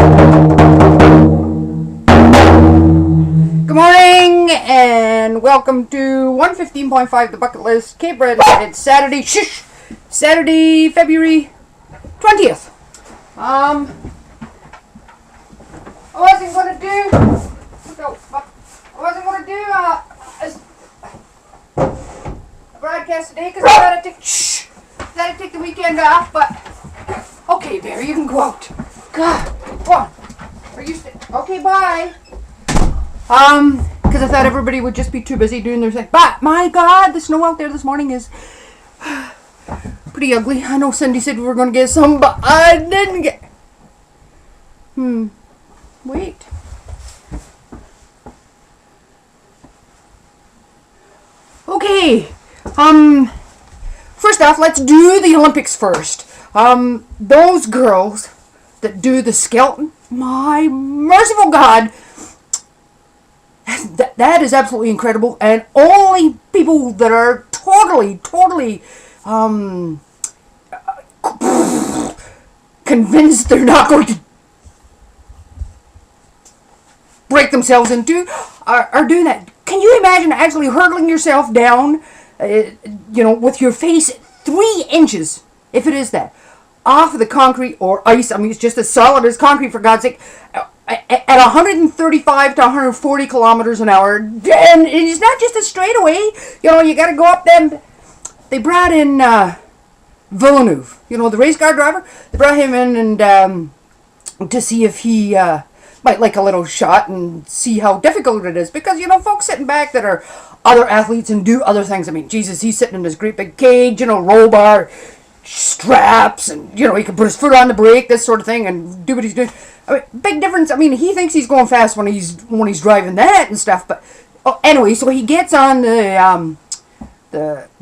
Good morning and welcome to 1155 the bucket list. CAPE BRETON. It's Saturday. Saturday, February 20th. I wasn't gonna do a broadcast today because I gotta take the weekend off. But okay, Barry, you can go out. God, come on. Are you okay? Bye. Because I thought everybody would just be too busy doing their thing. But, my God, the snow out there this morning is pretty ugly. I know Cindy said we were going to get some, but I didn't get... Wait. Okay. First off, let's do the Olympics first. Those girls that do the skeleton, my merciful God... That is absolutely incredible, and only people that are totally convinced they're not going to break themselves into are doing that. Can you imagine actually hurtling yourself down, with your face 3 inches, if it is that, off of the concrete or ice? I mean, it's just as solid as concrete, for God's sake. At 135 to 140 kilometers an hour, and it's not just a straightaway. You got to go up them. They brought in Villeneuve, the race car driver. They brought him in and to see if he might like a little shot and see how difficult it is. Because folks sitting back that are other athletes and do other things. I mean, Jesus, he's sitting in this great big cage, roll bar, straps, and he can put his foot on the brake, this sort of thing, and do what he's doing. I mean, big difference. I mean, he thinks he's going fast when he's driving that and stuff. But anyway, so he gets on the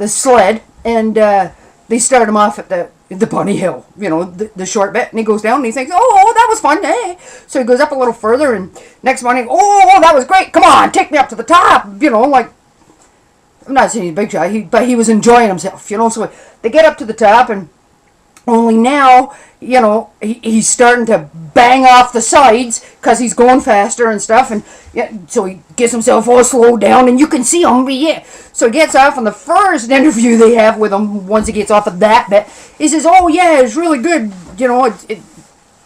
sled, and they start him off at the bunny hill, the short bit, and he goes down and he thinks, oh, that was fun, hey. So he goes up a little further, and next morning, oh, that was great. Come on, take me up to the top. Like, I'm not saying he's a big guy, but he was enjoying himself, So they get up to the top, and only now, he's starting to bang off the sides because he's going faster and stuff, and so he gets himself all slowed down, and you can see him. So he gets off, and the first interview they have with him, once he gets off of that bit, he says, "Oh yeah, it's really good. It's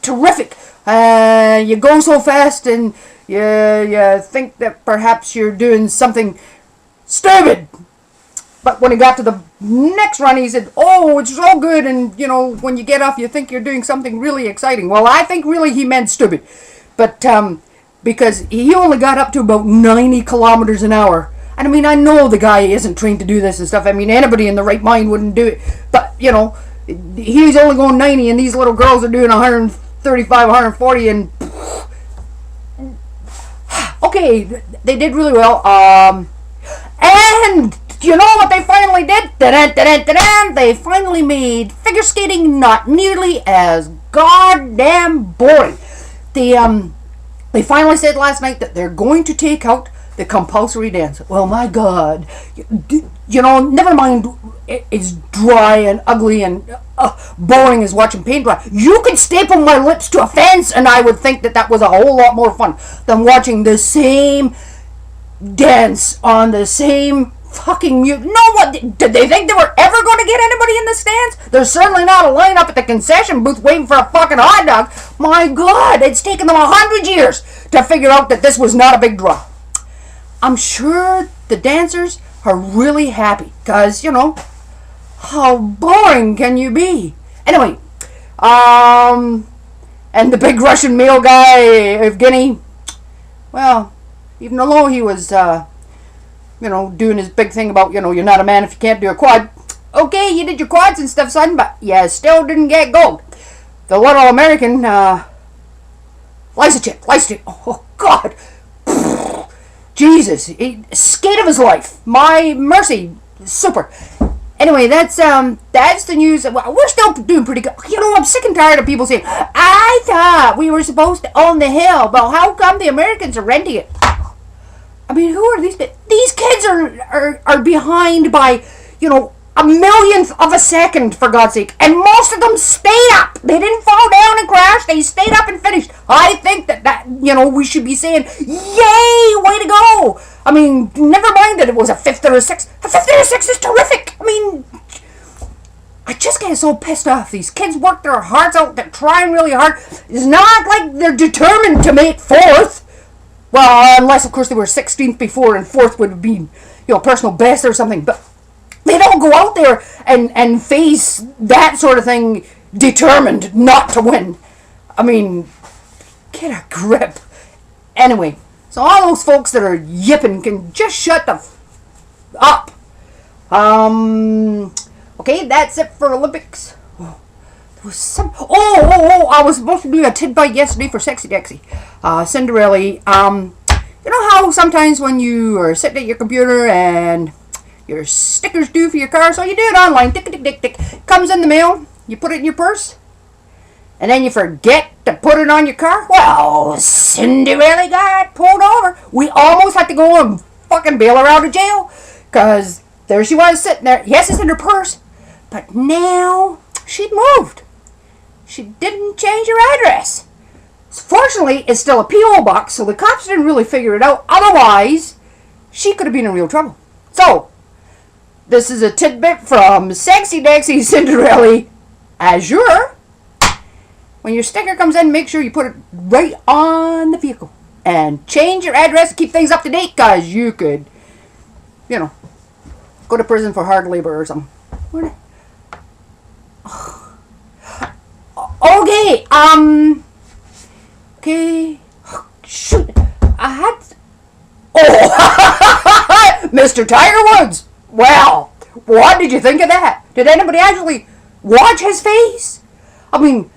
terrific. You go so fast, and you think that perhaps you're doing something stupid." But when he got to the next run, he said, "Oh, it's so good, and, when you get off, you think you're doing something really exciting." Well, I think really he meant stupid. But, because he only got up to about 90 kilometers an hour. And, I mean, I know the guy isn't trained to do this and stuff. I mean, anybody in the right mind wouldn't do it. But, he's only going 90, and these little girls are doing 135, 140, and... Okay, they did really well. And... you know what they finally did? They finally made figure skating not nearly as goddamn boring. They finally said last night that they're going to take out the compulsory dance. Well, my God. Never mind it's dry and ugly and boring as watching paint dry. You could staple my lips to a fence and I would think that was a whole lot more fun than watching the same dance on the same fucking mute. No, what did they think they were ever going to get anybody in the stands? There's certainly not a line up at the concession booth waiting for a fucking hot dog. My God, it's taken them 100 years to figure out that this was not a big draw. I'm sure the dancers are really happy because, how boring can you be? Anyway, and the big Russian male guy, Evgeny, well, even though he was doing his big thing about, you're not a man if you can't do a quad. Okay, you did your quads and stuff, son, but you still didn't get gold. The little American, Lysichik. Oh, God. Jesus. Skate of his life. My mercy. Super. Anyway, that's the news. We're still doing pretty good. I'm sick and tired of people saying, I thought we were supposed to own the hill. Well, how come the Americans are renting it? I mean, who are these kids? These kids are behind by, a millionth of a second, for God's sake. And most of them stayed up. They didn't fall down and crash. They stayed up and finished. I think that we should be saying, yay, way to go. I mean, never mind that it was a fifth or a sixth. A fifth or a sixth is terrific. I mean, I just get so pissed off. These kids work their hearts out. They're trying really hard. It's not like they're determined to make fourth. Well, unless, of course, they were 16th before and fourth would have been, personal best or something. But they don't go out there and face that sort of thing determined not to win. I mean, get a grip. Anyway, so all those folks that are yipping can just shut the up. Okay, that's it for Olympics. There was some. I was supposed to do a tidbite yesterday for Sexy Dexy. Cinderella. You know how sometimes when you are sitting at your computer and your stickers due for your car, so you do it online, tick, tick, tick, tick, comes in the mail, you put it in your purse, and then you forget to put it on your car? Well, Cinderella got pulled over. We almost had to go and fucking bail her out of jail, because there she was sitting there. Yes, it's in her purse, but now she'd moved. She didn't change her address. Fortunately, it's still a P.O. box, so the cops didn't really figure it out. Otherwise, she could have been in real trouble. So, this is a tidbit from Sexy Dexy Cinderella Azure. When your sticker comes in, make sure you put it right on the vehicle. And change your address, keep things up to date, because you could, go to prison for hard labor or something. Okay, okay. Shoot. I had... Mr. Tiger Woods. Well, what did you think of that? Did anybody actually watch his face? I mean,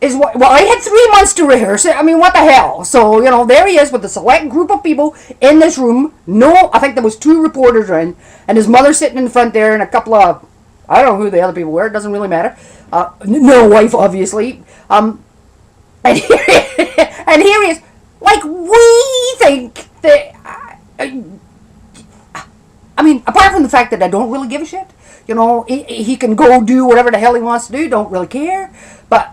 I had 3 months to rehearse it. I mean, what the hell? So, there he is with a select group of people in this room. No, I think there was 2 reporters in, and his mother sitting in the front there, and a couple of, I don't know who the other people were. It doesn't really matter. No wife, obviously. And here he is. Like, we think that... I mean, apart from the fact that I don't really give a shit, he can go do whatever the hell he wants to do, don't really care. But,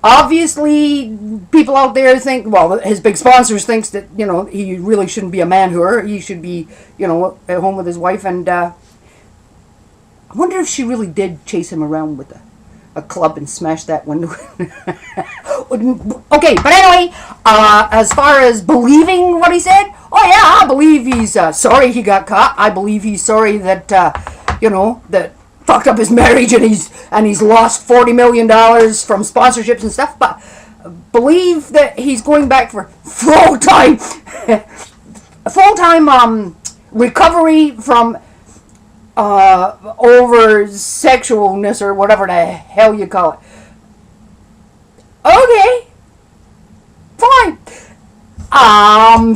obviously people out there think, well, his big sponsors thinks that, he really shouldn't be a man-whore. He should be, at home with his wife. And I wonder if she really did chase him around with a club and smash that window. Okay, but anyway, as far as believing what he said, oh yeah, I believe he's sorry he got caught. I believe he's sorry that that fucked up his marriage and he's lost $40 million from sponsorships and stuff. But believe that he's going back for full-time recovery from over sexualness or whatever the hell you call it. Okay, fine.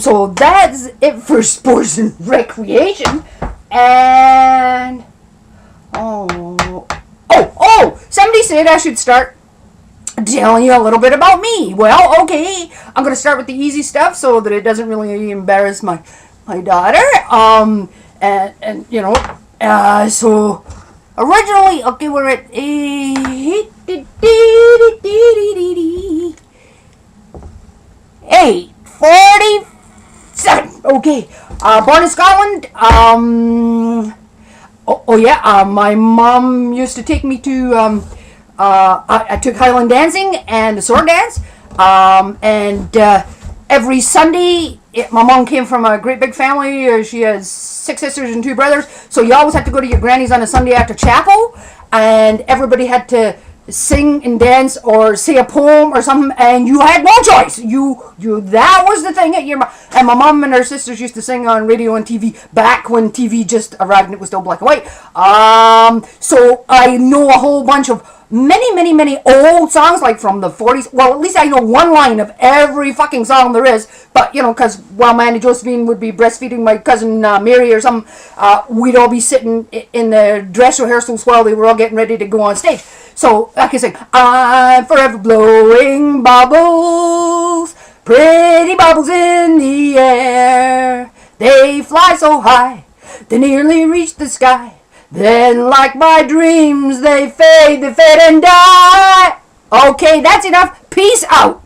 So that's it for sports and recreation. And somebody said I should start telling you a little bit about me. Well, okay, I'm gonna start with the easy stuff so that it doesn't really embarrass my daughter. So originally, okay, we're at 8:47. Okay, born in Scotland. My mom used to take me to. I took Highland dancing and the sword dance. Every Sunday, my mom came from a great big family. She has 6 sisters and 2 brothers. So you always had to go to your granny's on a Sunday after chapel, and everybody had to sing and dance or say a poem or something, and you had no choice. That was the thing at your and my mom and her sisters used to sing on radio and TV back when TV just arrived and it was still black and white. So I know a whole bunch of many old songs, like from the 40s. Well, at least I know one line of every fucking song there is. But, because while my Aunt Josephine would be breastfeeding my cousin Mary or something, we'd all be sitting in the dress rehearsals while they were all getting ready to go on stage. So I can sing, I'm forever blowing bubbles, pretty bubbles in the air. They fly so high, they nearly reach the sky. Then, like my dreams, they fade and die. Okay, that's enough. Peace out.